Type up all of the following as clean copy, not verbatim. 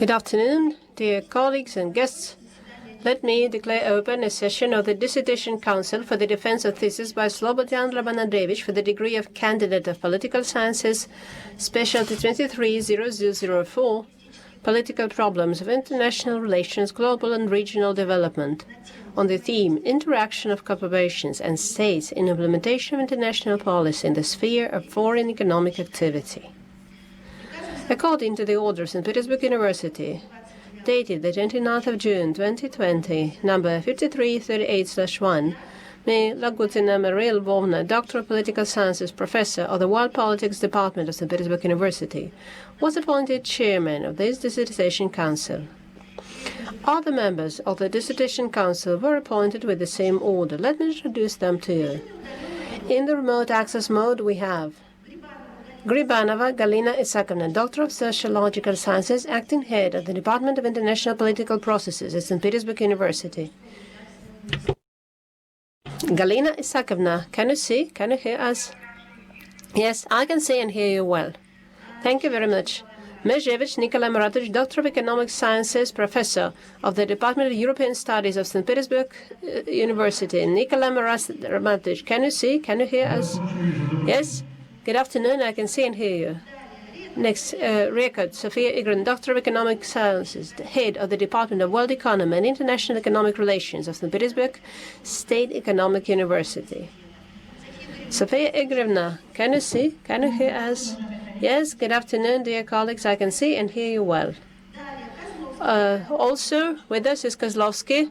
Good afternoon, dear colleagues and guests. Let me declare open a session of the Dissertation Council for the Defense of Thesis by Slobodyan Roman A for the degree of Candidate of Political Sciences, Specialty 230004, Political Problems of International Relations, Global and Regional Development, on the theme Interaction of Corporations and States in Implementation of International Policy in the Sphere of Foreign Economic Activity. According to the order of St. Petersburg University, dated the 29th of June 2020, number 5338/1, May Lagutina Maria Lvovna, Doctor of Political Sciences, Professor of the World Politics Department of St. Petersburg University, was appointed Chairman of this Dissertation Council. Other members of the Dissertation Council were appointed with the same order. Let me introduce them to you. In the remote access mode, we have Gribanova Galina Isakovna, Doctor of Sociological Sciences, Acting Head of the Department of International Political Processes at St. Petersburg University. Galina Isakovna, can you see? Can you hear us? Yes, I can see and hear you well. Thank you very much. Mezhevich Nikolai Muratovich, Doctor of Economic Sciences, Professor of the Department of European Studies of St. Petersburg University. Nikolai Muratovich, can you see? Can you hear us? Yes? Good afternoon, I can see and hear you. Next, Rekord Sofia Igran, Doctor of Economic Sciences, Head of the Department of World Economy and International Economic Relations of St. Petersburg State Economic University. Sofia Igorevna, can you see? Can you hear us? Yes, good afternoon, dear colleagues. I can see and hear you well. Also with us is Kozlovsky,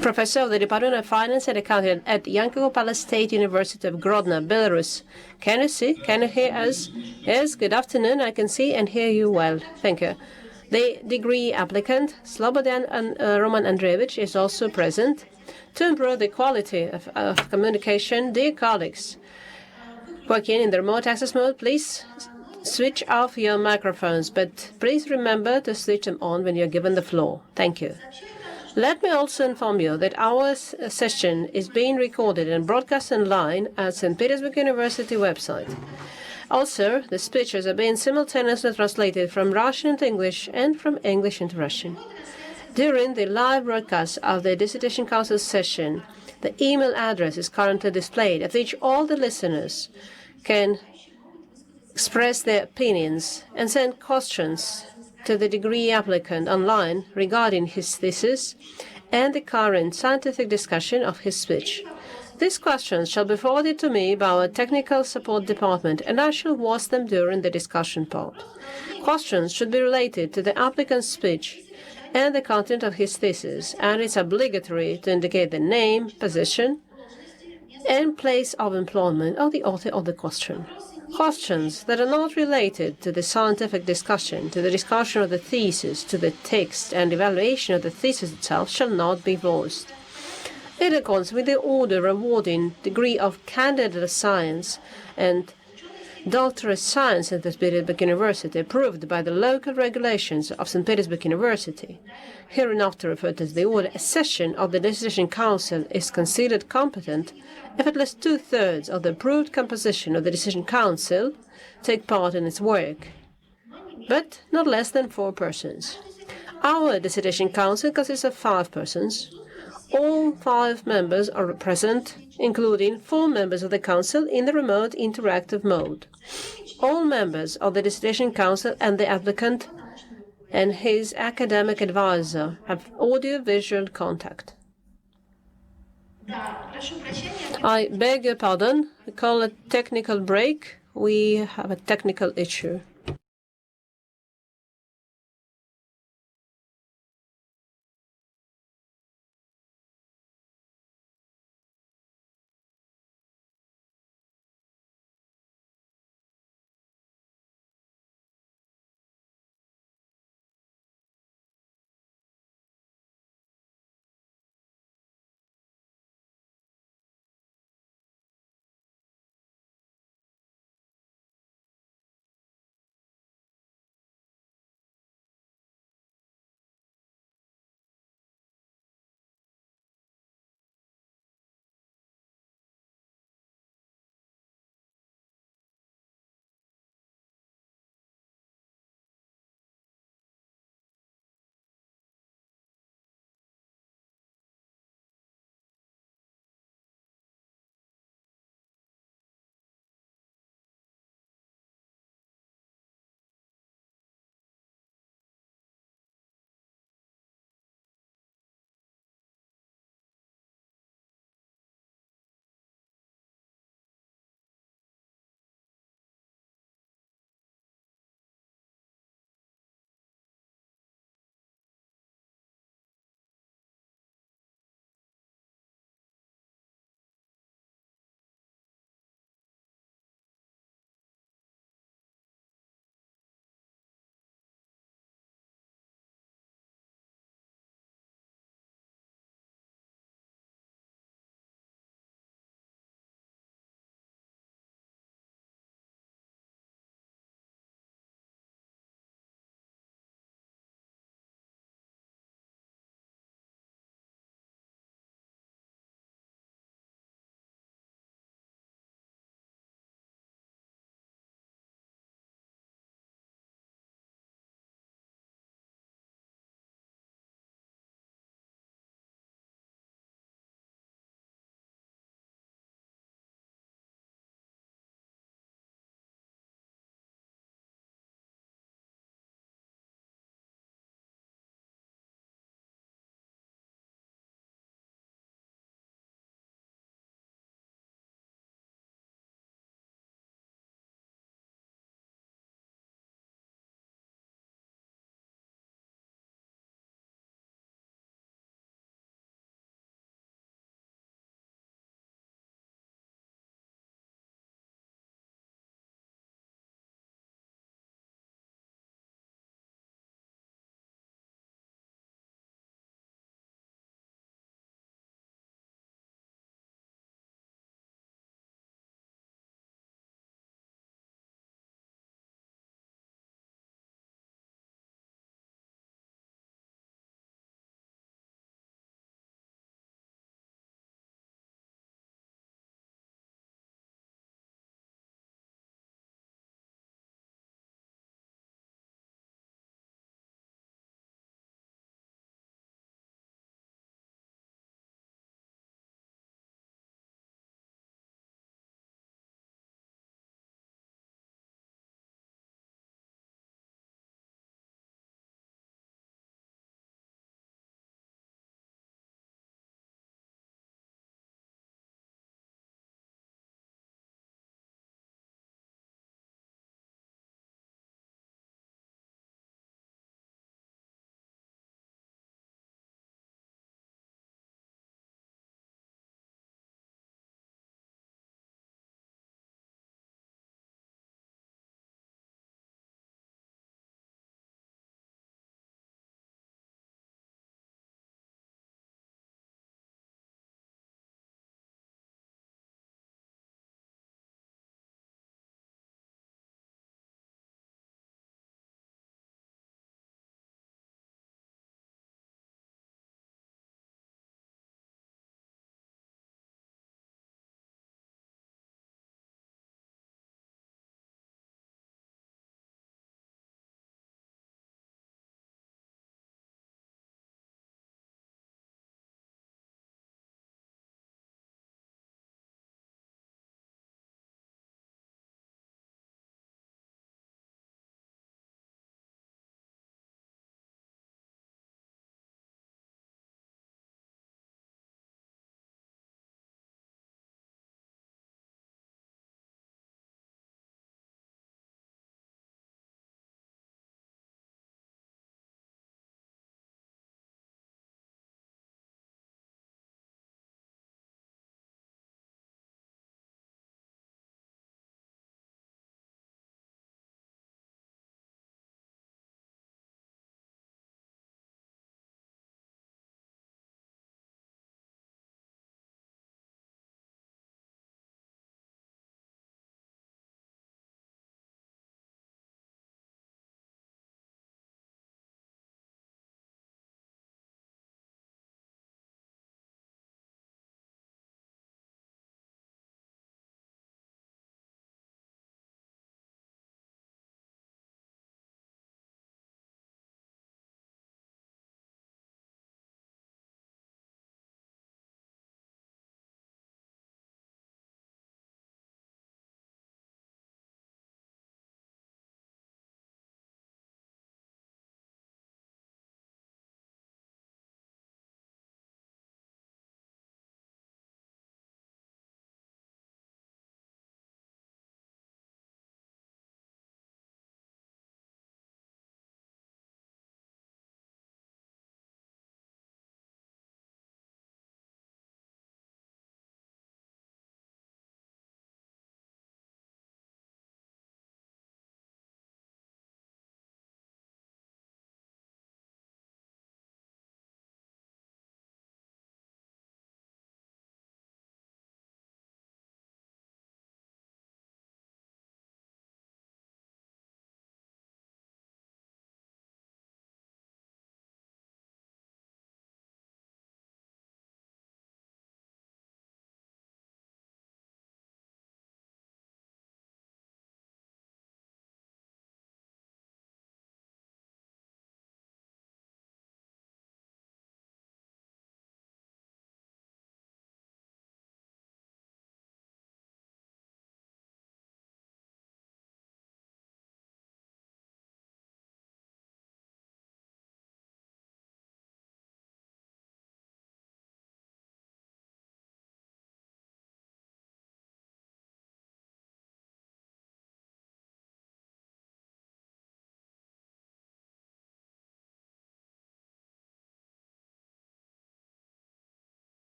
Professor of the Department of Finance and Accounting at Yankopala State University of Grodno, Belarus. Can you see? Can you hear us? Yes, good afternoon. I can see and hear you well. Thank you. The degree applicant, Slobodyan Roman A, is also present. To improve the quality of communication, dear colleagues, working in the remote access mode, please switch off your microphones, but please remember to switch them on when you're given the floor. Thank you. Let me also inform you that our session is being recorded and broadcast online at St. Petersburg University website. Also, the speeches are being simultaneously translated from Russian into English and from English into Russian. During the live broadcast of the Dissertation Council session, the email address is currently displayed, at which all the listeners can express their opinions and send questions to the degree applicant online regarding his thesis and the current scientific discussion of his speech. These questions shall be forwarded to me by our technical support department, and I shall voice them during the discussion part. Questions should be related to the applicant's speech and the content of his thesis, and it's obligatory to indicate the name, position, and place of employment of the author of the question. Questions that are not related to the scientific discussion, to the discussion of the thesis, to the text and evaluation of the thesis itself shall not be voiced. In accordance with the order awarding degree of Candidate of Science and Doctor of Science at St. Petersburg University, approved by the local regulations of St. Petersburg University, hereinafter referred to as the order, a session of the Dissertation Council is considered competent if at least 2/3 of the approved composition of the Dissertation Council take part in its work, but not less than 4 persons. Our Dissertation Council consists of 5 persons. All 5 members are present, including 4 members of the Council in the remote interactive mode. All members of the Dissertation Council and the applicant and his academic advisor have audio-visual contact. I beg your pardon. We call a technical break. We have a technical issue.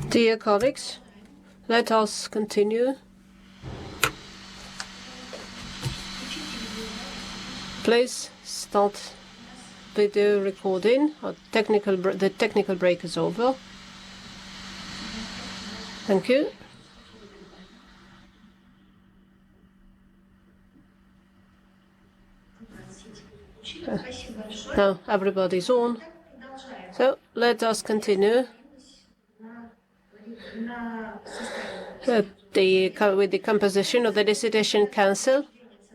Dear colleagues, let us continue. Please start video recording. The technical break is over. Thank you. Now everybody's on. So let us continue with the composition of the Dissertation Council.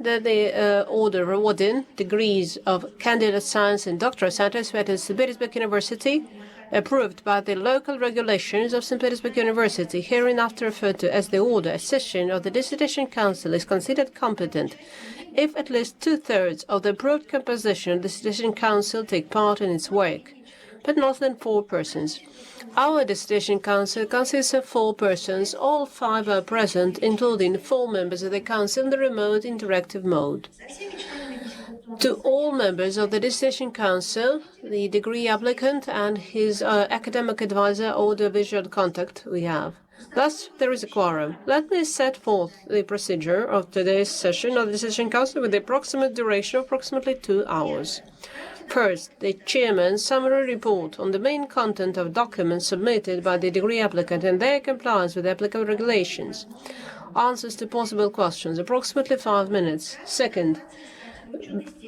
The order awarding degrees of candidate science and doctoral scientist at St. Petersburg University, approved by the local regulations of St. Petersburg University, hereinafter referred to as the order, a session of the Dissertation Council is considered competent if at least 2/3 of the approved composition of the Dissertation Council take part in its work, but not than 4 persons. Our Dissertation Council consists of 4 persons. All 5 are present, including 4 members of the Council in the remote interactive mode. To all members of the Dissertation Council, the degree applicant and his academic advisor or the visual contact we have. Thus, there is a quorum. Let me set forth the procedure of today's session of the Dissertation Council with the approximate duration of approximately 2 hours. First, the chairman's summary report on the main content of documents submitted by the degree applicant and their compliance with applicable regulations. Answers to possible questions, approximately 5 minutes. Second,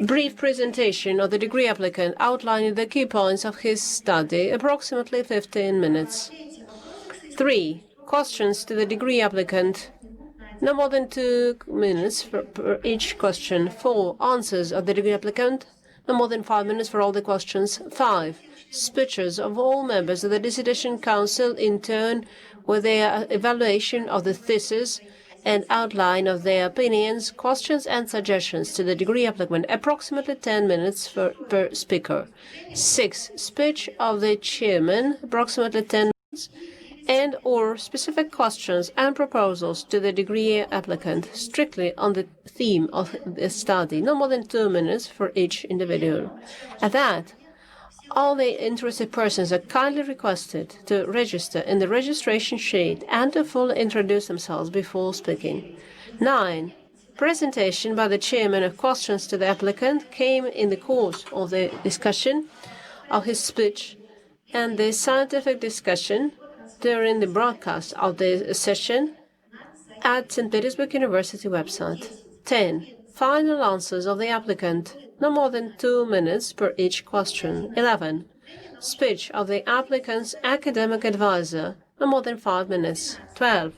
brief presentation of the degree applicant outlining the key points of his study, approximately 15 minutes. 3, questions to the degree applicant, no more than 2 minutes per each question. 4, answers of the degree applicant, no more than 5 minutes for all the questions. 5, speeches of all members of the Dissertation Council in turn with their evaluation of the thesis and outline of their opinions, questions and suggestions to the degree applicant, approximately 10 minutes per speaker. 6, speech of the chairman, approximately 10 minutes, and or specific questions and proposals to the degree applicant, strictly on the theme of the study, no more than 2 minutes for each individual. At that, all the interested persons are kindly requested to register in the registration sheet and to fully introduce themselves before speaking. 9, presentation by the chairman of questions to the applicant came in the course of the discussion of his speech and the scientific discussion during the broadcast of the session at St. Petersburg University website. 10, final answers of the applicant, no more than 2 minutes per each question. 11, speech of the applicant's academic advisor, no more than 5 minutes. 12,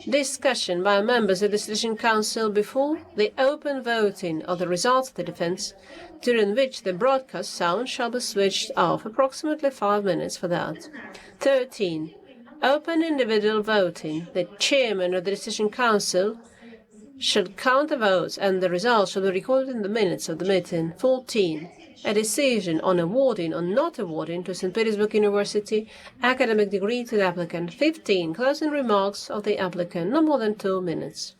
discussion by members of the Dissertation Council before the open voting of the results of the defense, during which the broadcast sound shall be switched off, approximately 5 minutes for that. 13, open individual voting. The chairman of the Dissertation Council shall count the votes and the results shall be recorded in the minutes of the meeting. 14, a decision on awarding or not awarding to St. Petersburg University academic degree to the applicant. 15, closing remarks of the applicant, no more than 2 minutes.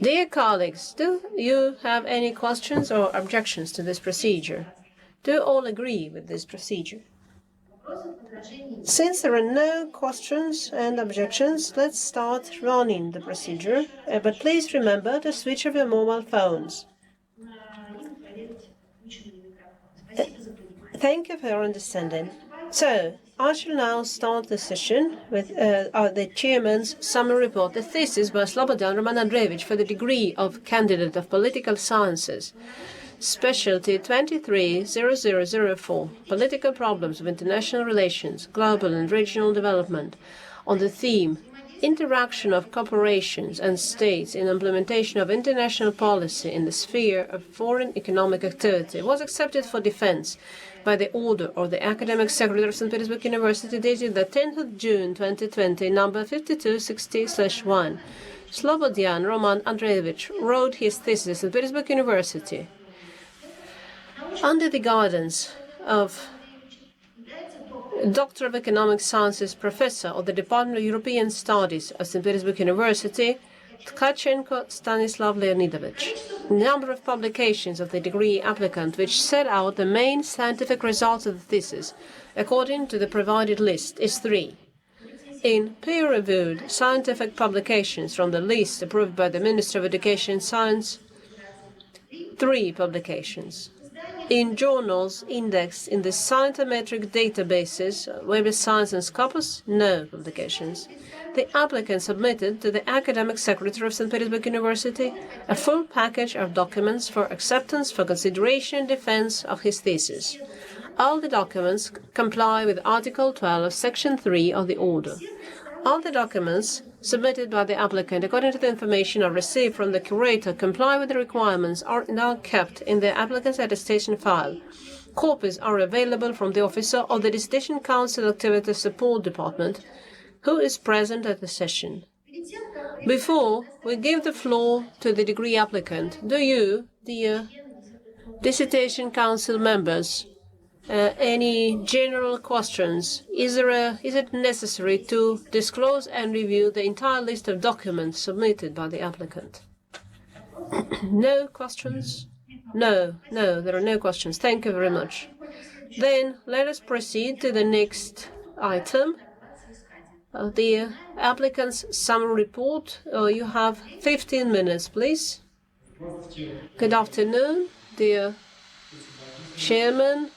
Dear colleagues, do you have any questions or objections to this procedure? Do all agree with this procedure? Since there are no questions and objections, let's start running the procedure. But please remember to switch off your mobile phones. Thank you for your understanding. So, I shall now start the session with the chairman's summary report, the thesis by Slobodyan Roman A for the degree of candidate of political sciences. Specialty 230004, Political Problems of International Relations, Global and Regional Development, on the theme, Interaction of Corporations and States in Implementation of International Policy in the Sphere of Foreign Economic Activity, was accepted for defense by the order of the Academic Secretary of St. Petersburg University dated the 10th of June 2020, number 5260/1. Slobodyan Roman A wrote his thesis at St. Petersburg University under the guidance of Doctor of Economic Sciences Professor of the Department of European Studies at St. Petersburg University, Tkachenko Stanislav Leonidovich. The number of publications of the degree applicant which set out the main scientific results of the thesis, according to the provided list, is 3. In peer-reviewed scientific publications from the list approved by the Ministry of Education and Science, 3 publications. In journals indexed in the scientometric databases, Web of Science and Scopus, no publications. The applicant submitted to the Academic Secretary of St. Petersburg University a full package of documents for acceptance for consideration and defense of his thesis. All the documents comply with Article 12 of Section 3 of the Order. All the documents submitted by the applicant, according to the information I received from the curator, comply with the requirements are now kept in the applicant's attestation file. Copies are available from the officer of the Dissertation Council Activity Support Department, who is present at the session. Before we give the floor to the degree applicant, do you, dear Dissertation Council members, any general questions? Is it necessary to disclose and review the entire list of documents submitted by the applicant? No questions? No, there are no questions. Thank you very much. Then let us proceed to the next item. The applicant's summary report. You have 15 minutes, please. Good afternoon, dear Chairman.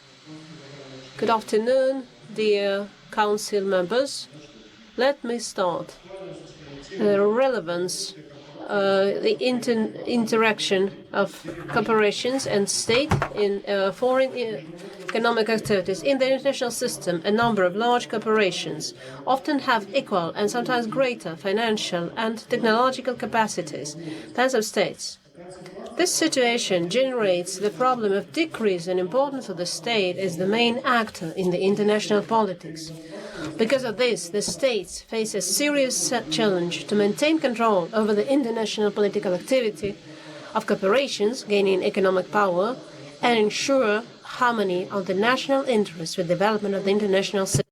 Good afternoon, dear Council members. Let me start. The relevance, the interaction of corporations and state in foreign economic activities. In the international system, a number of large corporations often have equal and sometimes greater financial and technological capacities than some states. This situation generates the problem of decrease in importance of the state as the main actor in the international politics. Because of this, the states face a serious challenge to maintain control over the international political activity of corporations gaining economic power and ensure harmony of the national interests with development of the international system.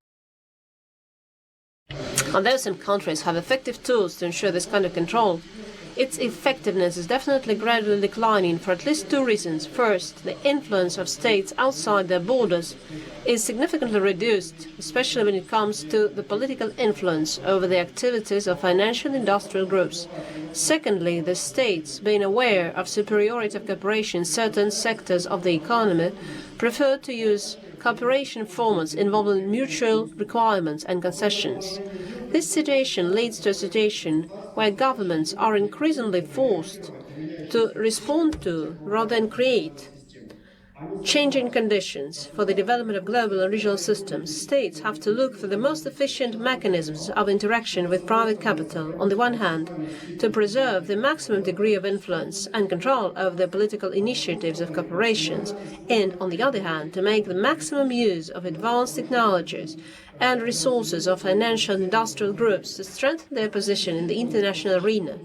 Although some countries have effective tools to ensure this kind of control, its effectiveness is definitely gradually declining for at least 2 reasons. First, the influence of states outside their borders is significantly reduced, especially when it comes to the political influence over the activities of financial and industrial groups. Secondly, the states, being aware of superiority of cooperation in certain sectors of the economy, prefer to use cooperation formats involving mutual requirements and concessions. This situation leads to a situation where governments are increasingly forced to respond to, rather than create, changing conditions for the development of global and regional systems. States have to look for the most efficient mechanisms of interaction with private capital, on the one hand, to preserve the maximum degree of influence and control over the political initiatives of corporations, and, on the other hand, to make the maximum use of advanced technologies and resources of financial and industrial groups to strengthen their position in the international arena.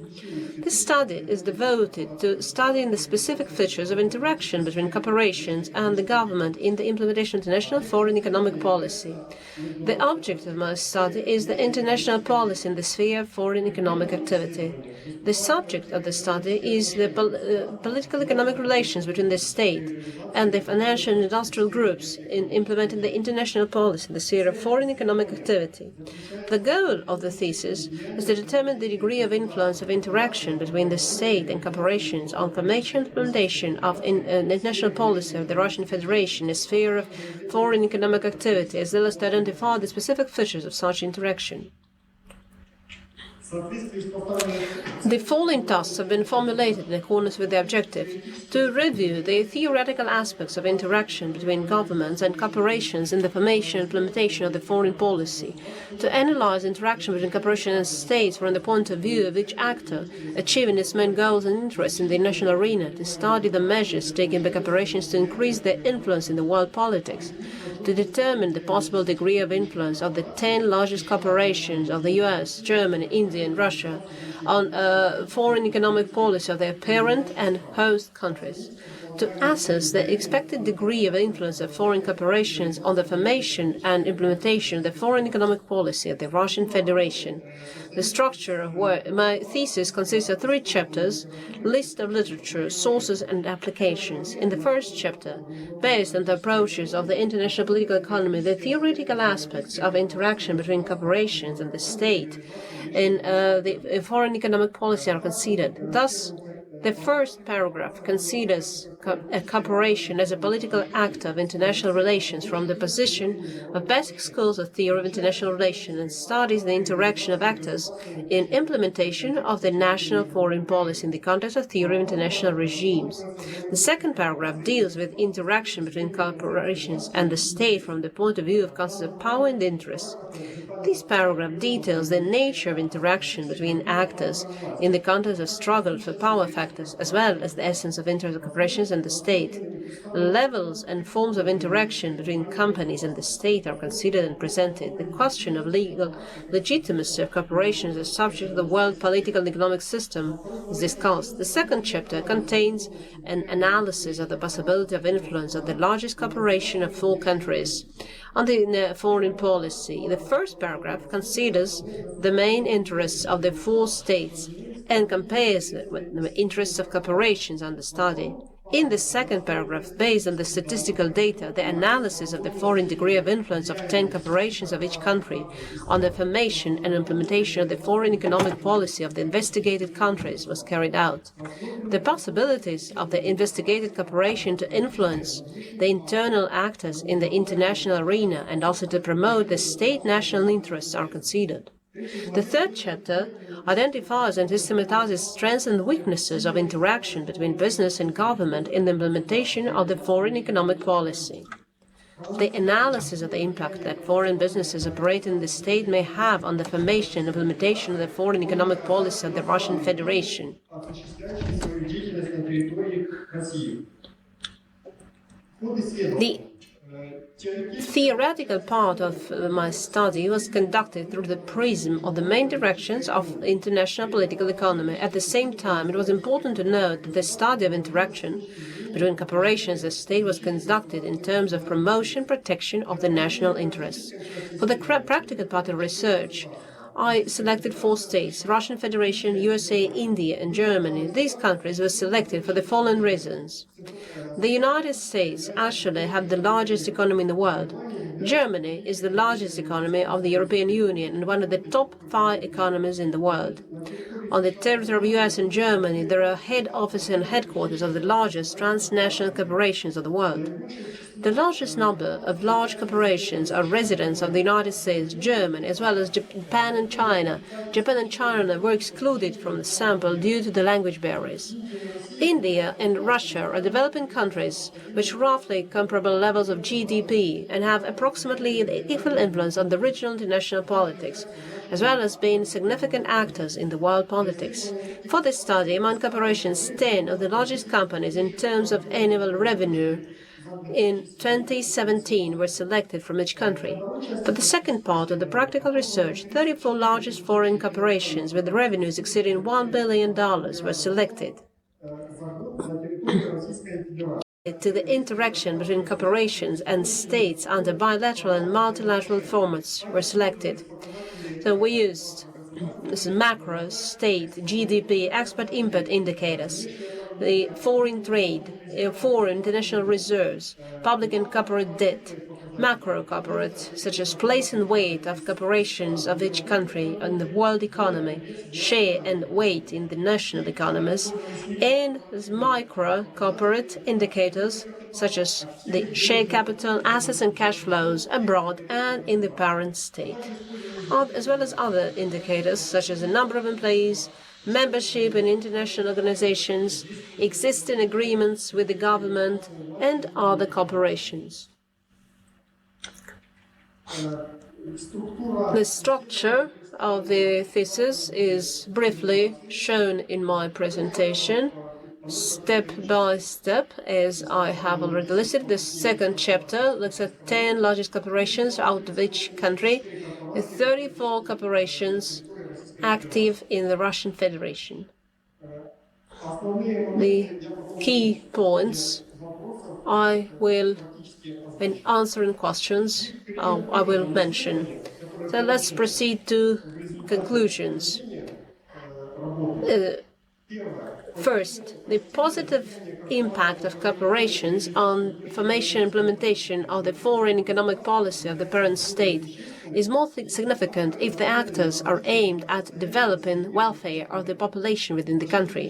This study is devoted to studying the specific features of interaction between corporations and the government in the implementation of international foreign economic policy. The object of my study is the international policy in the sphere of foreign economic activity. The subject of the study is the political economic relations between the state and the financial and industrial groups in implementing the international policy in the sphere of foreign economic activity. The goal of the thesis is to determine the degree of influence of interaction between the state and corporations on formation and implementation of international policy of the Russian Federation in the sphere of foreign economic activity, as well as to identify the specific features of such interaction. The following tasks have been formulated in accordance with the objective to review the theoretical aspects of interaction between governments and corporations in the formation and implementation of the foreign policy, to analyze interaction between corporations and states from the point of view of each actor achieving its main goals and interests in the national arena, to study the measures taken by corporations to increase their influence in the world politics, to determine the possible degree of influence of the 10 largest corporations of the US, Germany, India, and Russia on foreign economic policy of their parent and host countries, to assess the expected degree of influence of foreign corporations on the formation and implementation of the foreign economic policy of the Russian Federation. The structure of my thesis consists of 3 chapters, list of literature, sources and applications. In the first chapter, based on the approaches of the international political economy, the theoretical aspects of interaction between corporations and the state in the foreign economic policy are considered. Thus, the first paragraph considers a cooperation as a political act of international relations from the position of basic schools of theory of international relations and studies the interaction of actors in implementation of the national foreign policy in the context of theory of international regimes. The second paragraph deals with interaction between corporations and the state from the point of view of concepts of power and interest. This paragraph details the nature of interaction between actors in the context of struggle for power factors, as well as the essence of interest of corporations and the state. Levels and forms of interaction between companies and the state are considered and presented. The question of legal legitimacy of corporations as subject to the world political and economic system is discussed. The second chapter contains an analysis of the possibility of influence of the largest corporation of 4 countries on the foreign policy. The first paragraph considers the main interests of the 4 states and compares it with the interests of corporations under study. In the second paragraph, based on the statistical data, the analysis of the foreign degree of influence of 10 corporations of each country on the formation and implementation of the foreign economic policy of the investigated countries was carried out. The possibilities of the investigated corporation to influence the internal actors in the international arena and also to promote the state national interests are considered. The third chapter identifies and systematizes strengths and weaknesses of interaction between business and government in the implementation of the foreign economic policy. The analysis of the impact that foreign businesses operating in the state may have on the formation and implementation of the foreign economic policy of the Russian Federation. The theoretical part of my study was conducted through the prism of the main directions of international political economy. At the same time, it was important to note that the study of interaction between corporations and the state was conducted in terms of promotion, protection of the national interests. For the practical part of research, I selected 4 states: Russian Federation, USA, India, and Germany. These countries were selected for the following reasons. The United States actually have the largest economy in the world. Germany is the largest economy of the European Union and one of the top 5 economies in the world. On the territory of US and Germany, there are head offices and headquarters of the largest transnational corporations of the world. The largest number of large corporations are residents of the United States, Germany, as well as Japan and China. Japan and China were excluded from the sample due to the language barriers. India and Russia are developing countries with roughly comparable levels of GDP and have approximately equal influence on the regional international politics, as well as being significant actors in the world politics. For this study, among corporations, 10 of the largest companies in terms of annual revenue in 2017 were selected from each country. For the second part of the practical research, 34 largest foreign corporations with revenues exceeding $1 billion were selected. To the interaction between corporations and states under bilateral and multilateral formats were selected. So we used macro, state, GDP, export-import indicators, the foreign trade, foreign international reserves, public and corporate debt, macro corporate, such as place and weight of corporations of each country in the world economy, share and weight in the national economies, and micro corporate indicators such as the share capital, assets and cash flows abroad and in the parent state, as well as other indicators such as the number of employees, membership in international organizations, existing agreements with the government, and other corporations. The structure of the thesis is briefly shown in my presentation, step by step, as I have already listed. The second chapter looks at 10 largest corporations out of each country, 34 corporations active in the Russian Federation. The key points I will, in answering questions, I will mention. So let's proceed to conclusions. First, the positive impact of corporations on formation and implementation of the foreign economic policy of the parent state is more significant if the actors are aimed at developing welfare of the population within the country.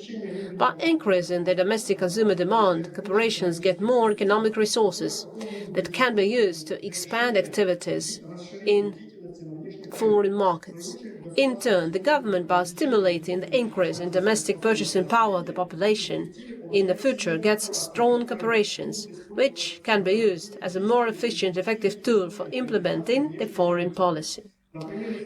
By increasing the domestic consumer demand, corporations get more economic resources that can be used to expand activities in foreign markets. In turn, the government, by stimulating the increase in domestic purchasing power of the population, in the future gets strong corporations, which can be used as a more efficient, effective tool for implementing the foreign policy.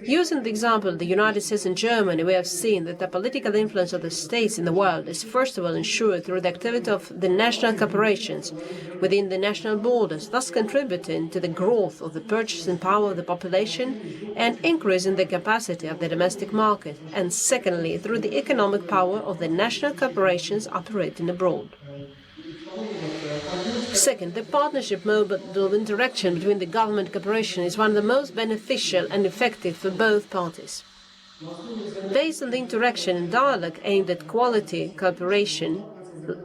Using the example of the United States and Germany, we have seen that the political influence of the states in the world is first of all ensured through the activity of the national corporations within the national borders, thus contributing to the growth of the purchasing power of the population and increasing the capacity of the domestic market, and secondly, through the economic power of the national corporations operating abroad. Second, the partnership model of interaction between the government and corporation is one of the most beneficial and effective for both parties. Based on the interaction and dialogue aimed at quality cooperation,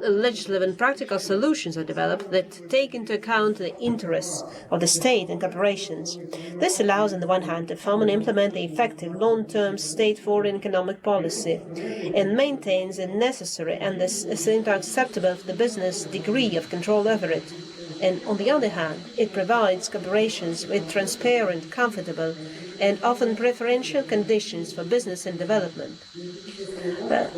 legislative and practical solutions are developed that take into account the interests of the state and corporations. This allows, on the one hand, to form and implement the effective long-term state foreign economic policy and maintains a necessary and at the same time acceptable for the business degree of control over it. And on the other hand, it provides corporations with transparent, comfortable, and often preferential conditions for business and development. A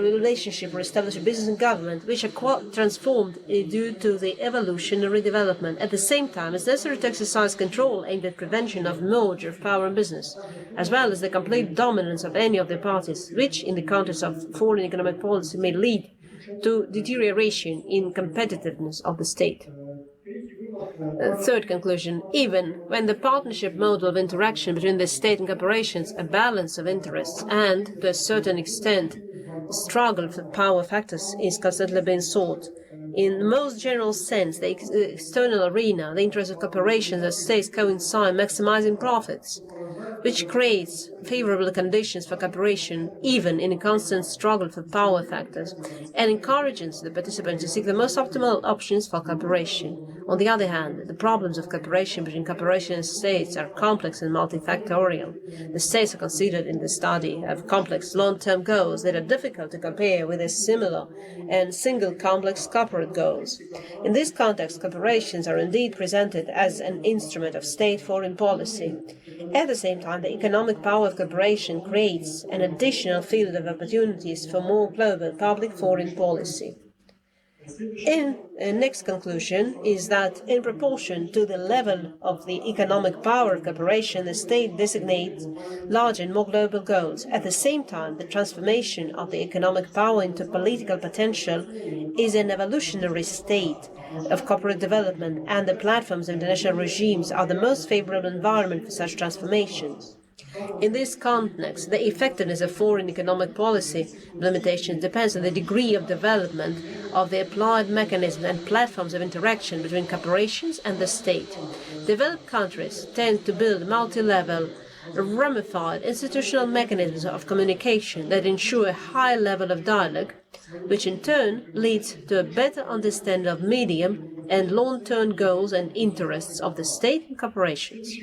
relationship established with business and government, which are transformed due to the evolutionary development. At the same time, it's necessary to exercise control aimed at prevention of merger of power and business, as well as the complete dominance of any of the parties, which, in the context of foreign economic policy, may lead to deterioration in competitiveness of the state. Third conclusion, even when the partnership model of interaction between the state and corporations, a balance of interests, and, to a certain extent, struggle for power factors is constantly being sought. In the most general sense, the external arena, the interests of corporations and states coincide, maximizing profits, which creates favorable conditions for cooperation, even in a constant struggle for power factors, and encourages the participants to seek the most optimal options for cooperation. On the other hand, the problems of cooperation between corporations and states are complex and multifactorial. The states are considered in the study of complex long-term goals that are difficult to compare with the similar and single complex corporate goals. In this context, corporations are indeed presented as an instrument of state foreign policy. At the same time, the economic power of cooperation creates an additional field of opportunities for more global public foreign policy. Next conclusion is that in proportion to the level of the economic power of cooperation, the state designates larger and more global goals. At the same time, the transformation of the economic power into political potential is an evolutionary state of corporate development, and the platforms of international regimes are the most favorable environment for such transformations. In this context, the effectiveness of foreign economic policy implementation depends on the degree of development of the applied mechanisms and platforms of interaction between corporations and the state. Developed countries tend to build multi-level, ramified institutional mechanisms of communication that ensure a high level of dialogue, which in turn leads to a better understanding of medium and long-term goals and interests of the state and corporations.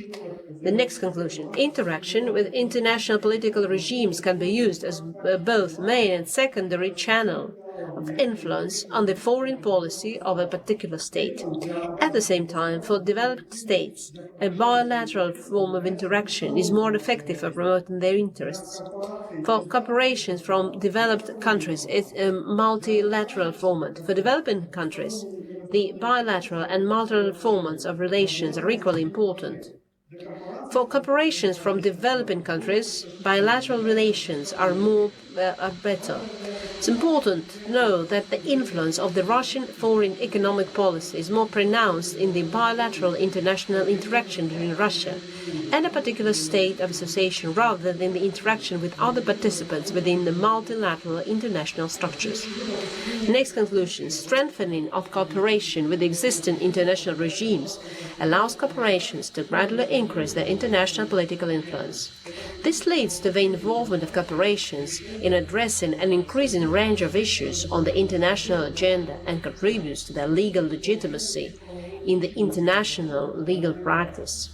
The next conclusion, interaction with international political regimes can be used as both main and secondary channel of influence on the foreign policy of a particular state. At the same time, for developed states, a bilateral form of interaction is more effective for promoting their interests. For corporations from developed countries, it's a multilateral format. For developing countries, the bilateral and multilateral formats of relations are equally important. For corporations from developing countries, bilateral relations are better. It's important to know that the influence of the Russian foreign economic policy is more pronounced in the bilateral international interaction between Russia and a particular state of association rather than in the interaction with other participants within the multilateral international structures. Next conclusion: strengthening of cooperation with existing international regimes allows corporations to gradually increase their international political influence. This leads to the involvement of corporations in addressing an increasing range of issues on the international agenda and contributes to their legal legitimacy in the international legal practice.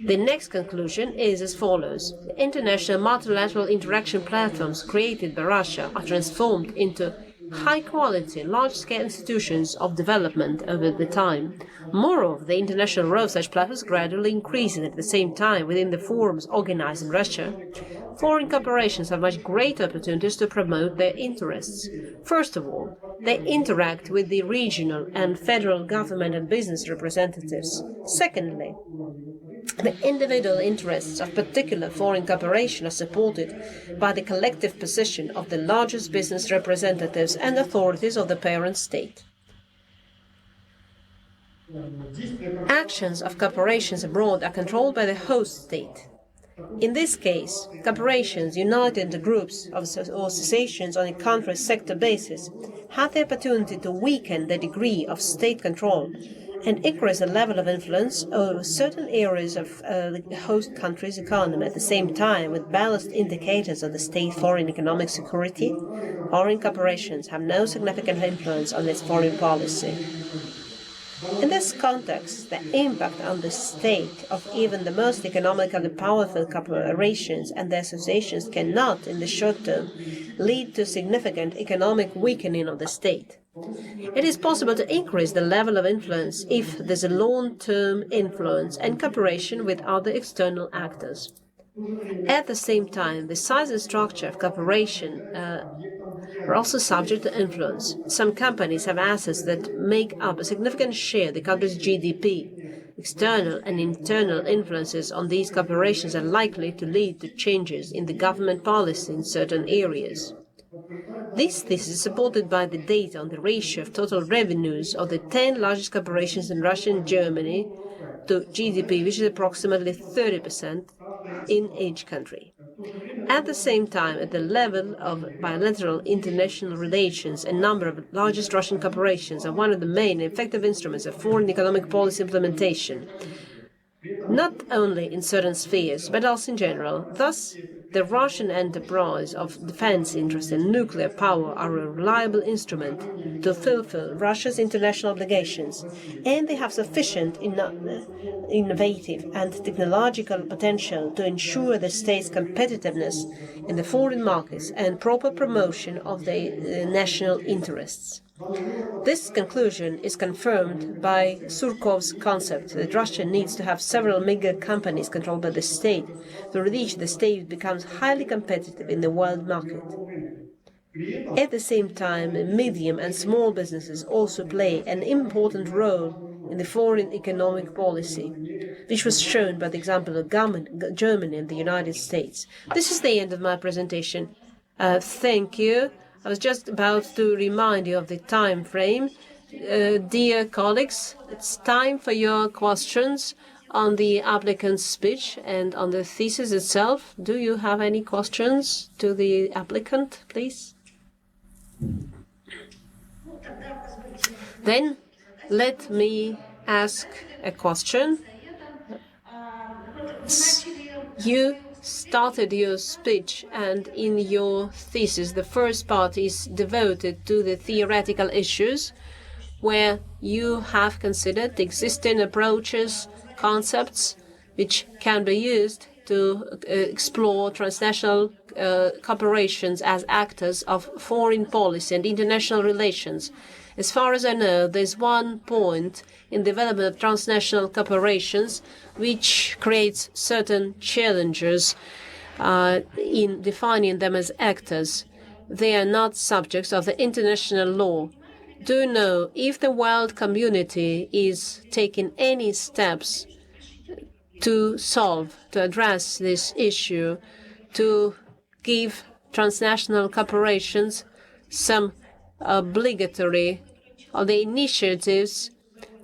The next conclusion is as follows. The international multilateral interaction platforms created by Russia are transformed into high-quality, large-scale institutions of development over the time. Moreover, the international role of such platforms gradually increases at the same time within the forums organized in Russia. Foreign corporations have much greater opportunities to promote their interests. First of all, they interact with the regional and federal government and business representatives. Secondly, the individual interests of particular foreign corporations are supported by the collective position of the largest business representatives and authorities of the parent state. Actions of corporations abroad are controlled by the host state. In this case, corporations united into groups or associations on a country sector basis have the opportunity to weaken the degree of state control and increase the level of influence over certain areas of the host country's economy. At the same time, with balanced indicators of the state foreign economic security, foreign corporations have no significant influence on its foreign policy. In this context, the impact on the state of even the most economically powerful corporations and their associations cannot, in the short term, lead to significant economic weakening of the state. It is possible to increase the level of influence if there is a long-term influence and cooperation with other external actors. At the same time, the size and structure of cooperation are also subject to influence. Some companies have assets that make up a significant share of the country's GDP. External and internal influences on these corporations are likely to lead to changes in the government policy in certain areas. This thesis is supported by the data on the ratio of total revenues of the 10 largest corporations in Russia and Germany to GDP, which is approximately 30% in each country. At the same time, at the level of bilateral international relations, a number of the largest Russian corporations are one of the main and effective instruments of foreign economic policy implementation, not only in certain spheres, but also in general. Thus, the Russian enterprise of defense interests and nuclear power are a reliable instrument to fulfill Russia's international obligations, and they have sufficient innovative and technological potential to ensure the state's competitiveness in the foreign markets and proper promotion of the national interests. This conclusion is confirmed by Surkov's concept that Russia needs to have several mega companies controlled by the state, through which the state becomes highly competitive in the world market. At the same time, medium and small businesses also play an important role in the foreign economic policy, which was shown by the example of Germany and the United States. This is the end of my presentation. Thank you. I was just about to remind you of the time frame. Dear colleagues, it's time for your questions on the applicant's speech and on the thesis itself. Do you have any questions to the applicant, please? Then let me ask a question. You started your speech, and in your thesis, the first part is devoted to the theoretical issues, where you have considered the existing approaches, concepts, which can be used to explore transnational corporations as actors of foreign policy and international relations. As far as I know, there's one point in development of transnational corporations which creates certain challenges in defining them as actors. They are not subjects of the international law. Do you know if the world community is taking any steps to address this issue, to give transnational corporations some obligatory, or the initiatives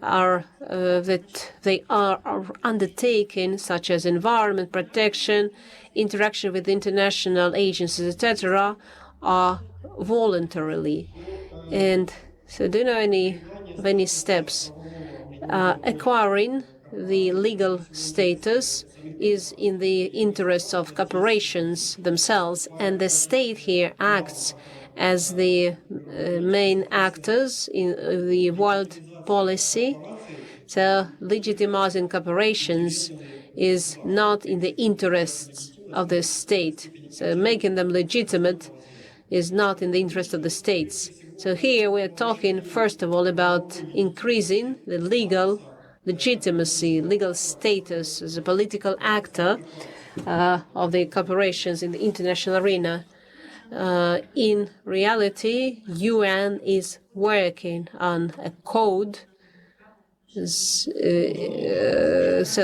that they are undertaking, such as environment protection, interaction with international agencies, etc., are voluntarily. And so, do you know any steps? Acquiring the legal status is in the interests of corporations themselves, and the state here acts as the main actors in the world policy. So legitimizing corporations is not in the interests of the state. So making them legitimate is not in the interest of the states. So here we are talking, first of all, about increasing the legal legitimacy, legal status as a political actor of the corporations in the international arena. In reality, UN is working on a code. So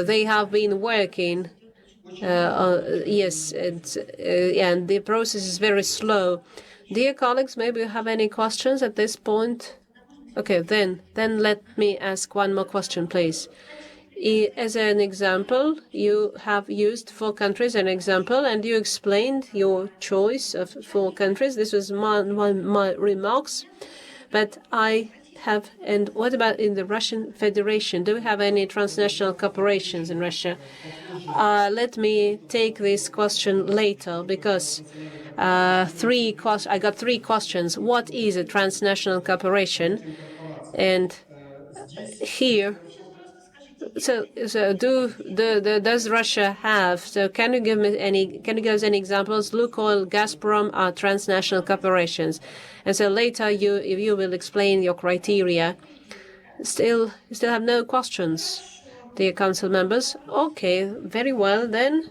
they have been working, yes, and the process is very slow. Dear colleagues, maybe you have any questions at this point? Okay, then let me ask one more question, please. As an example, you have used 4 countries as an example, and you explained your choice of 4 countries. This was my remarks. But I have, and what about in the Russian Federation? Do we have any transnational corporations in Russia? Let me take this question later, because I got 3 questions. What is a transnational corporation? And here, does Russia have? So can you give us any examples? Lukoil, Gazprom are transnational corporations, and so later you will explain your criteria. You still have no questions, dear council members? Okay, very well then.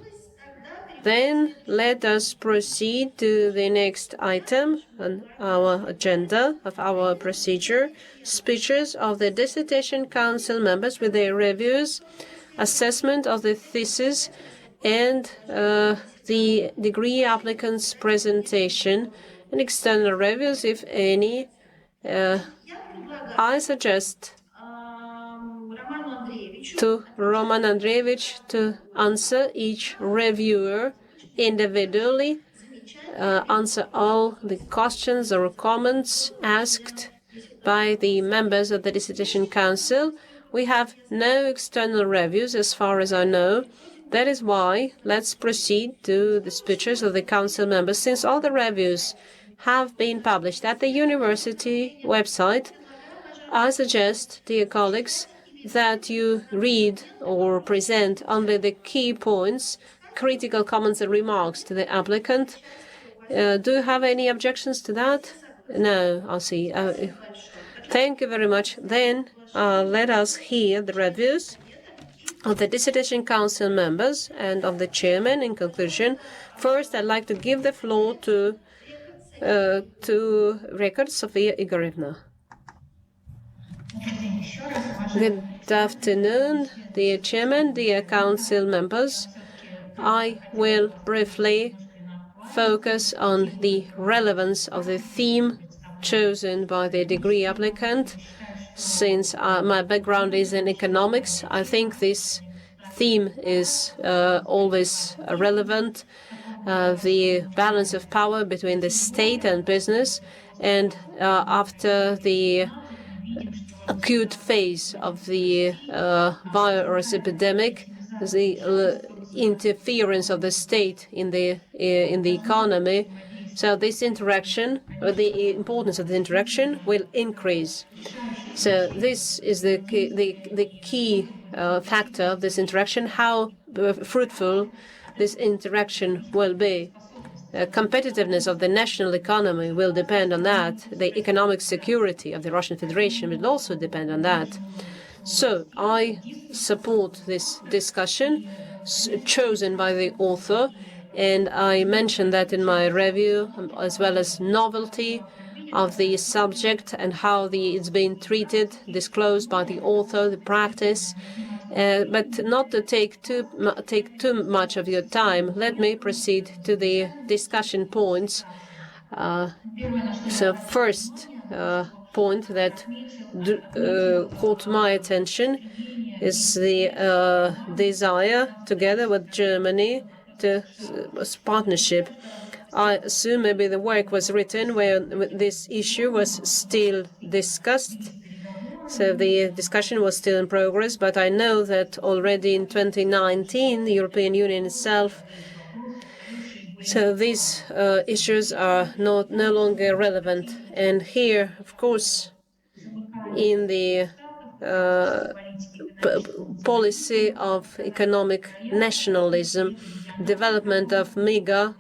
Then let us proceed to the next item on our agenda of our procedure, speeches of the Dissertation Council members with their reviews, assessment of the thesis, and the degree applicant's presentation, and external reviews, if any. I suggest to Roman Andreevich to answer each reviewer individually, answer all the questions or comments asked by the members of the Dissertation Council. We have no external reviews as far as I know. That is why let's proceed to the speeches of the Council members, since all the reviews have been published at the university website. I suggest, dear colleagues, that you read or present only the key points, critical comments and remarks to the applicant. Do you have any objections to that? No, I see. Thank you very much. Then let us hear the reviews of the Dissertation Council members and of the chairman in conclusion. First, I'd like to give the floor to Record Sofia Igorevna. Good afternoon, dear Chairman, dear Council members. I will briefly focus on the relevance of the theme chosen by the degree applicant. Since my background is in economics, I think this theme is always relevant. The balance of power between the state and business, and after the acute phase of the virus epidemic, the interference of the state in the economy. So this interaction, or the importance of the interaction, will increase. So this is the key factor of this interaction, how fruitful this interaction will be. Competitiveness of the national economy will depend on that. The economic security of the Russian Federation will also depend on that. So I support this discussion chosen by the author, and I mentioned that in my review, as well as novelty of the subject and how it's been treated, disclosed by the author, the practice, But not to take too much of your time, let me proceed to the discussion points. So first point that caught my attention is the desire, together with Germany, to partnership. I assume maybe the work was written where this issue was still discussed. So the discussion was still in progress, but I know that already in 2019, the European Union itself, so these issues are no longer relevant. And here, of course, in the policy of economic nationalism, development of mega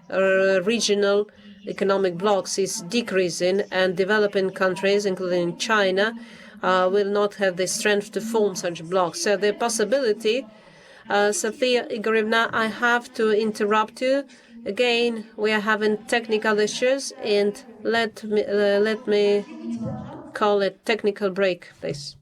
regional economic blocks is decreasing, and developing countries, including China, will not have the strength to form such blocks. So the possibility, Sofia Igorevna, I have to interrupt you. Again, we are having technical issues, and let me call it technical break, please.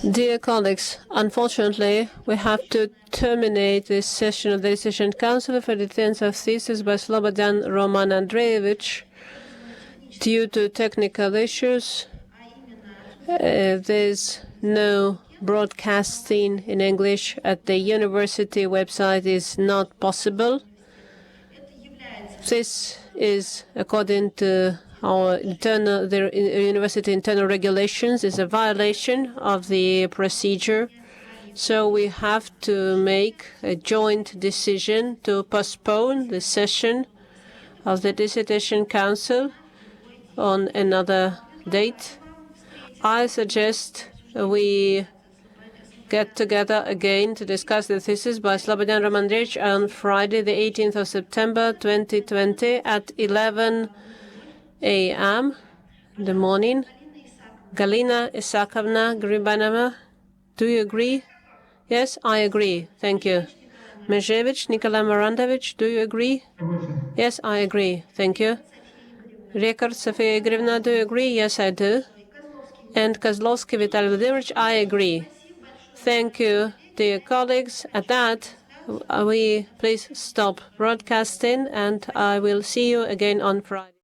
Dear colleagues, unfortunately, we have to terminate this session of the Decision Council for the defense of Thesis by Slobodyan Roman A due to technical issues. There's no broadcasting in English at the university website is not possible. This is according to the university internal regulations, is a violation of the procedure. So we have to make a joint decision to postpone the session of the Dissertation Council on another date. I suggest we get together again to discuss the thesis by Slobodyan Roman A on Friday, the 18th of September, 2020 at 11 a.m. in the morning. Galina Isakovna Gribanova, do you agree? Yes, I agree. Thank you. Mezhevich Nikolai Mirandovich, do you agree? Yes, I agree. Thank you. Rekord Sofia Igorevna, do you agree? Yes, I do. And Kozlovsky Vitaly Vladimirovich, I agree. Thank you, dear colleagues. At that, we please stop broadcasting, and I will see you again on Friday.